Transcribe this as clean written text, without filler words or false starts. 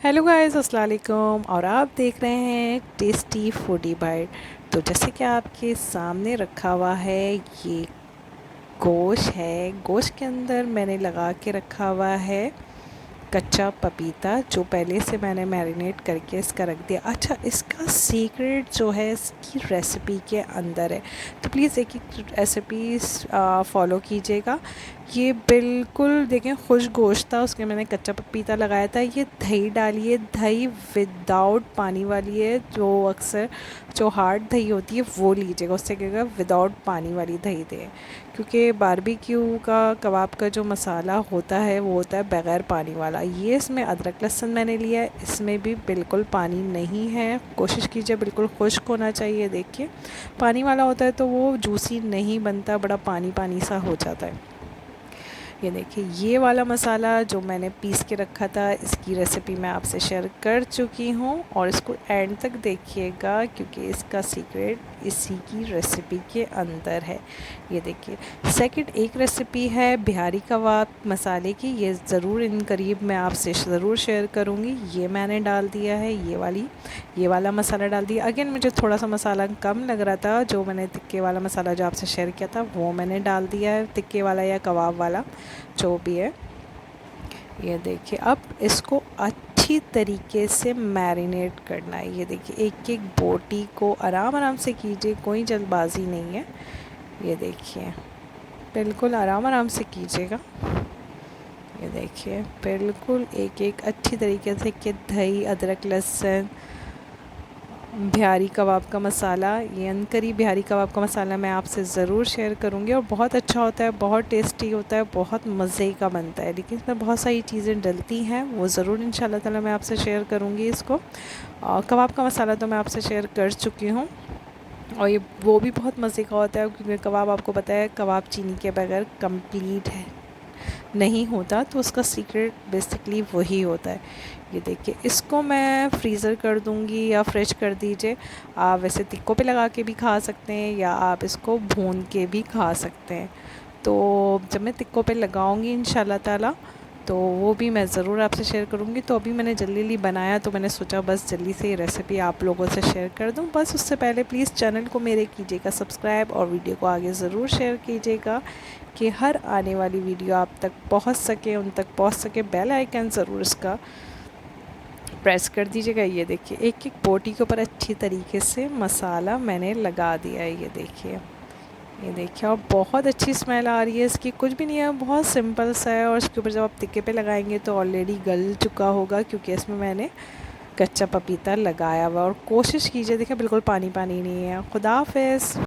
Hello guys, अस्सलाम वालेकुम। और आप देख रहे हैं टेस्टी फूडी बाइट। तो जैसे कि आपके सामने रखा हुआ है, ये गोश्त है। गोश्त के अंदर मैंने लगा के रखा हुआ है कच्चा पपीता, जो पहले से मैंने मैरिनेट करके इसका रख दिया। अच्छा, इसका सीक्रेट जो है इसकी रेसिपी के अंदर है, तो प्लीज़ एक एक रेसिपी फॉलो कीजिएगा। ये बिल्कुल देखें, खुश गोश्त था, उसके मैंने कच्चा पपीता लगाया था। ये दही डाली है, दही विदाउट पानी वाली है। जो अक्सर जो हार्ड दही होती है वो लीजिएगा, उससे क्या होगा, विदाउट पानी वाली दही दें, क्योंकि बारबेक्यू का कबाब का जो मसाला होता है वो होता है बग़ैर पानी वाला। ये इसमें अदरक लहसुन मैंने लिया है, इसमें भी बिल्कुल पानी नहीं है। कोशिश कीजिए बिल्कुल खुश्क होना चाहिए। देखिए, पानी वाला होता है तो वो जूसी नहीं बनता, बड़ा पानी पानी सा हो जाता है। ये देखिए, ये वाला मसाला जो मैंने पीस के रखा था, इसकी रेसिपी मैं आपसे शेयर कर चुकी हूँ, और इसको एंड तक देखिएगा क्योंकि इसका सीक्रेट इसी की रेसिपी के अंदर है। ये देखिए, सेकंड एक रेसिपी है बिहारी कबाब मसाले की, ये ज़रूर इन करीब मैं आपसे ज़रूर शेयर करूँगी। ये मैंने डाल दिया है, ये वाला मसाला डाल दिया। अगेन मुझे थोड़ा सा मसाला कम लग रहा था, जो मैंने तिक्के वाला मसाला जो आपसे शेयर किया था वो मैंने डाल दिया है, तिक्के वाला या कबाब वाला जो भी है। ये देखिए, अब इसको अच्छी तरीके से मैरिनेट करना है। ये देखिए, एक एक बोटी को आराम आराम से कीजिए, कोई जल्दबाजी नहीं है। ये देखिए, बिल्कुल आराम आराम से कीजिएगा। ये देखिए, बिल्कुल एक एक अच्छी तरीके से कि दही, अदरक लहसुन, बिहारी कबाब का मसाला, ये अनकरी बिहारी कबाब का मसाला मैं आपसे ज़रूर शेयर करूँगी, और बहुत अच्छा होता है, बहुत टेस्टी होता है, बहुत मज़े का बनता है। लेकिन इसमें बहुत सारी चीज़ें डलती हैं, वो ज़रूर इंशाल्लाह ताला मैं आपसे शेयर करूँगी इसको। और कबाब का मसाला तो मैं आपसे शेयर कर चुकी हूँ, और ये वो भी बहुत मज़े का होता है, क्योंकि कबाब आपको पता है, कबाब चीनी के बगैर कंप्लीट है नहीं होता, तो उसका सीक्रेट बेसिकली वही होता है। ये देखिए, इसको मैं फ्रीज़र कर दूँगी या फ्रेश कर दीजिए। आप वैसे तिक्कों पे लगा के भी खा सकते हैं, या आप इसको भून के भी खा सकते हैं। तो जब मैं तिक्कों पे लगाऊँगी इंशाल्लाह ताला, तो वो भी मैं ज़रूर आपसे शेयर करूँगी। तो अभी मैंने जल्दी बनाया, तो मैंने सोचा बस जल्दी से ये रेसिपी आप लोगों से शेयर कर दूँ। बस उससे पहले प्लीज़ चैनल को मेरे कीजिएगा सब्सक्राइब, और वीडियो को आगे ज़रूर शेयर कीजिएगा कि हर आने वाली वीडियो आप तक पहुंच सके, उन तक पहुंच सके। बेल आइकन ज़रूर इसका प्रेस कर दीजिएगा। ये देखिए, एक एक बोटी के ऊपर अच्छी तरीके से मसाला मैंने लगा दिया है। ये देखिए, और बहुत अच्छी स्मेल आ रही है इसकी, कुछ भी नहीं है, बहुत सिंपल सा है। और इसके ऊपर जब आप तिक्के पे लगाएंगे तो ऑलरेडी गल चुका होगा, क्योंकि इसमें मैंने कच्चा पपीता लगाया हुआ। और कोशिश कीजिए, देखिए बिल्कुल पानी पानी नहीं है। खुदा हाफिज़।